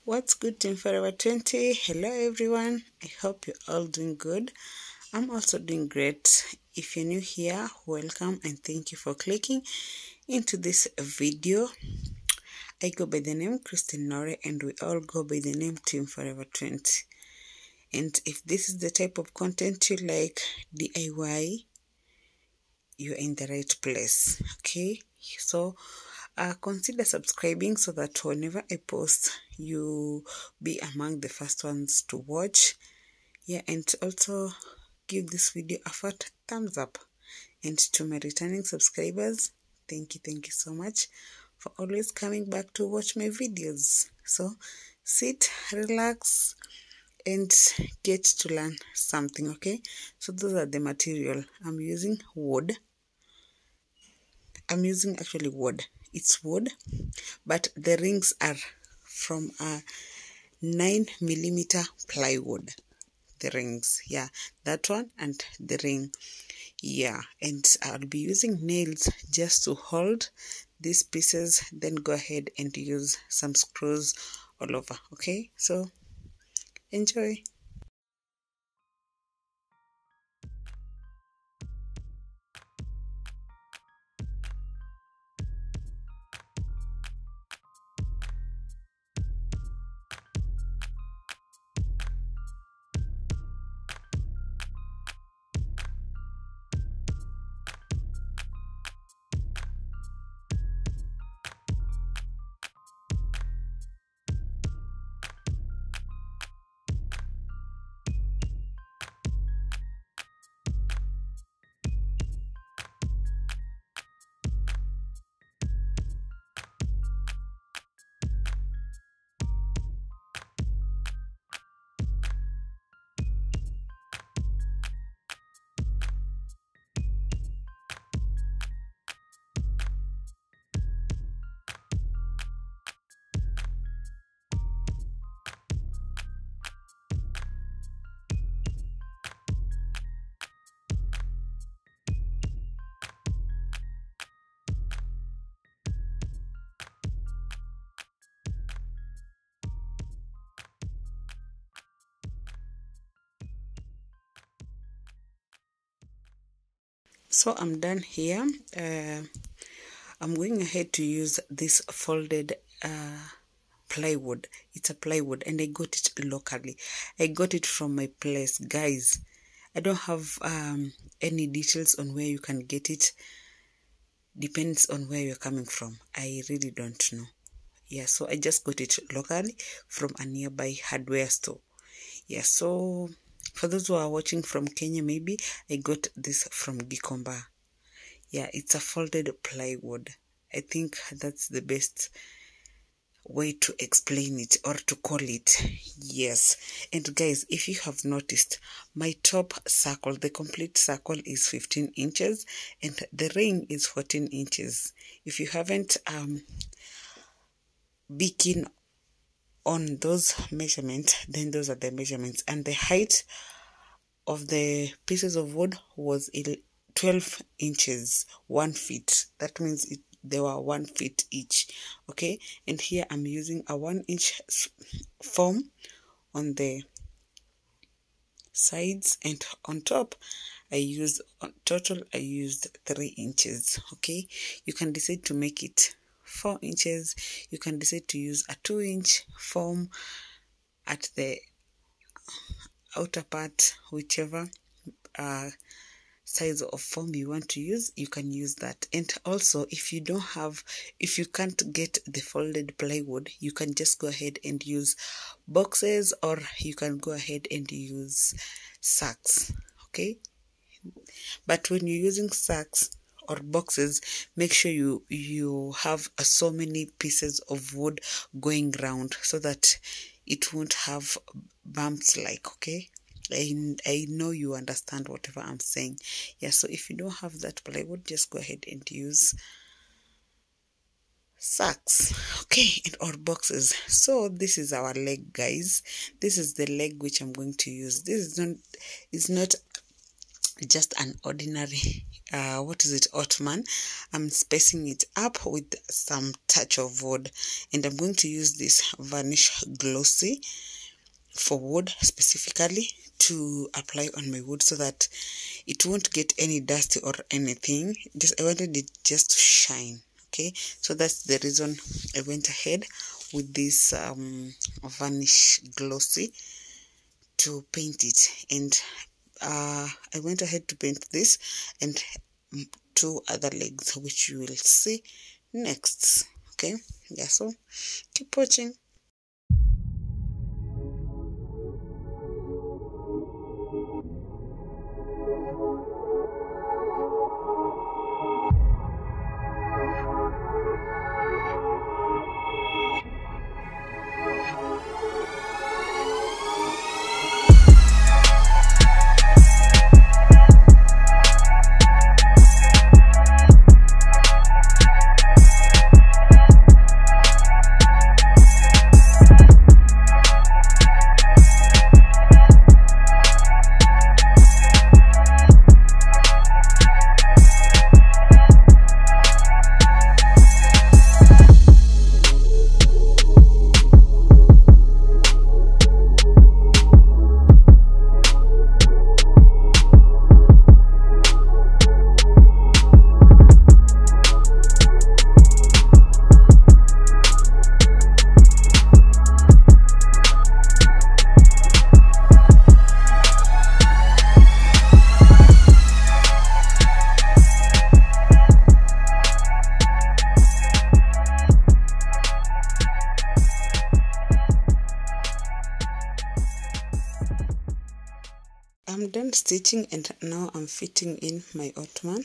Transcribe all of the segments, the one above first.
What's good, Team Forever 20? Hello everyone, I hope you're all doing good. I'm also doing great. If you're new here, welcome and thank you for clicking into this video. I go by the name Christine Nore and we all go by the name Team Forever 20. And if this is the type of content you like, DIY, you're in the right place. Okay, so consider subscribing so that whenever I post, you be among the first ones to watch. Yeah, and also give this video a fat thumbs up. And to my returning subscribers, thank you so much for always coming back to watch my videos. So sit, relax, and get to learn something. Okay, so those are the material I'm using. I'm using actually wood. It's wood, but the rings are from a 9mm plywood. The rings, yeah, that one and the ring, yeah. And I'll be using nails just to hold these pieces, then go ahead and use some screws all over. Okay, so enjoy. So I'm done here. I'm going ahead to use this folded plywood. It's a plywood and I got it locally. I got it from my place, guys. I don't have any details on where you can get it. Depends on where you're coming from. I really don't know. Yeah, so I just got it locally from a nearby hardware store. Yeah, so for those who are watching from Kenya, maybe I got this from Gikomba. Yeah, it's a folded plywood. I think that's the best way to explain it or to call it. Yes. And guys, if you have noticed, my top circle, the complete circle is 15 inches and the ring is 14 inches. If you haven't be keen on those measurements, then those are the measurements. And the height of the pieces of wood was 12 inches, 1 feet. That means they were 1 feet each. Okay, and here I'm using a 1-inch foam on the sides, and on top I used total 3 inches. Okay, you can decide to make it 4 inches. You can decide to use a 2-inch foam at the outer part, whichever size of foam you want to use, you can use that. And also, if you can't get the folded plywood, you can just go ahead and use boxes, or you can go ahead and use sacks. Okay, but when you're using sacks or boxes, make sure you have so many pieces of wood going round so that it won't have bumps, like, okay. I know you understand whatever I'm saying. Yeah, so if you don't have that plywood, just go ahead and use sacks, okay, and or boxes. So this is our leg, guys. This is the leg which I'm going to use. This is not just an ordinary Ottoman. I'm spacing it up with some touch of wood, and I'm going to use this varnish glossy for wood specifically to apply on my wood so that it won't get any dusty or anything. I wanted it just to shine. Okay, so that's the reason I went ahead with this varnish glossy to paint it. And I went ahead to paint this and two other legs, which you will see next. Okay, yeah, so keep watching. I'm done stitching and now I'm fitting in my Ottoman.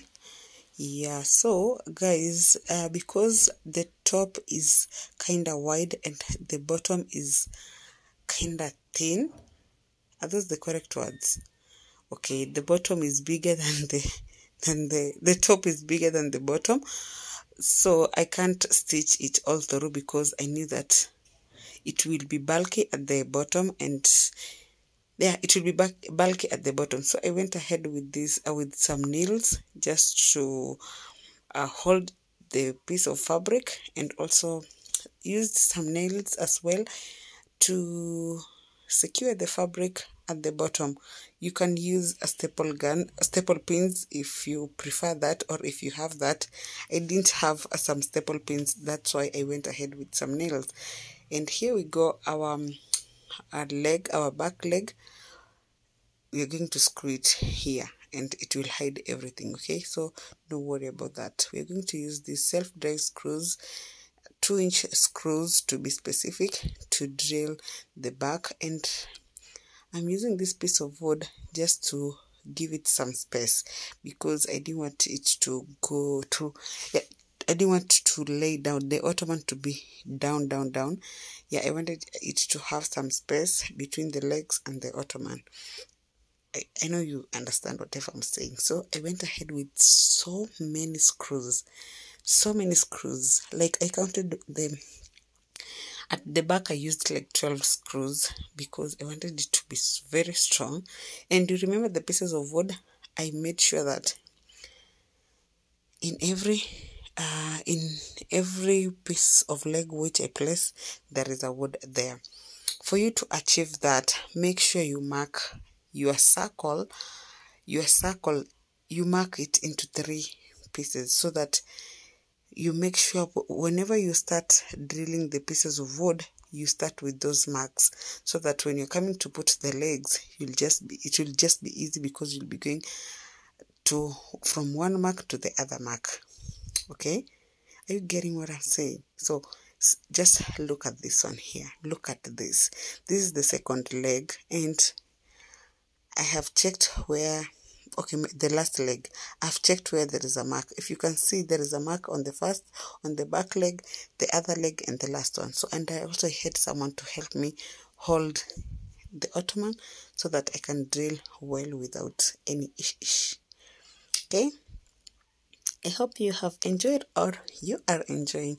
Yeah, so guys, because the top is kind of wide and the bottom is kind of thin, are those the correct words? Okay, the bottom is bigger than the top is bigger than the bottom, so I can't stitch it all through because I knew that it will be bulky at the bottom, and yeah, it will be bulky at the bottom. So I went ahead with this with some nails just to hold the piece of fabric, and also used some nails as well to secure the fabric at the bottom. You can use a staple pins if you prefer that, or if you have that. I didn't have some staple pins, that's why I went ahead with some nails. And here we go, our back leg. We're going to screw it here and it will hide everything. Okay, so don't worry about that. We're going to use these self-drive screws, 2-inch screws to be specific, to drill the back. And I'm using this piece of wood just to give it some space because I didn't want it to go to, yeah, I didn't want to lay down the Ottoman to be down. Yeah, I wanted it to have some space between the legs and the Ottoman. I know you understand whatever I'm saying. So I went ahead with so many screws, like I counted them. At the back I used like 12 screws because I wanted it to be very strong. And you remember the pieces of wood, I made sure that in every piece of leg which I place, there is a wood there. For you to achieve that, make sure you mark your circle, you mark it into 3 pieces, so that you make sure whenever you start drilling the pieces of wood, you start with those marks, so that when you're coming to put the legs, it will just be easy because you'll be going from one mark to the other mark. Okay, are you getting what I'm saying? So just look at this one here. Look at this. This is the second leg, and I have checked where, okay, the last leg, I've checked where there is a mark. If you can see, there is a mark on the back leg, the other leg, and the last one. So, and I also had someone to help me hold the Ottoman so that I can drill well without any ish. Okay, I hope you have enjoyed, or you are enjoying.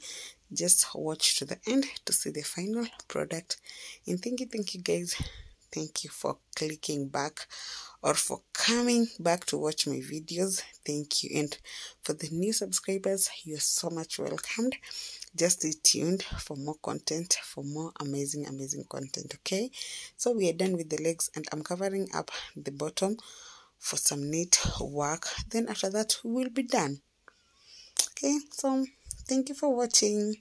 Just watch to the end to see the final product. And thank you guys. Thank you for clicking back or for coming back to watch my videos. Thank you. And for the new subscribers, you're so much welcomed. Just stay tuned for more content, for more amazing content. Okay, so we are done with the legs and I'm covering up the bottom for some neat work. Then after that we'll be done. Okay, so thank you for watching.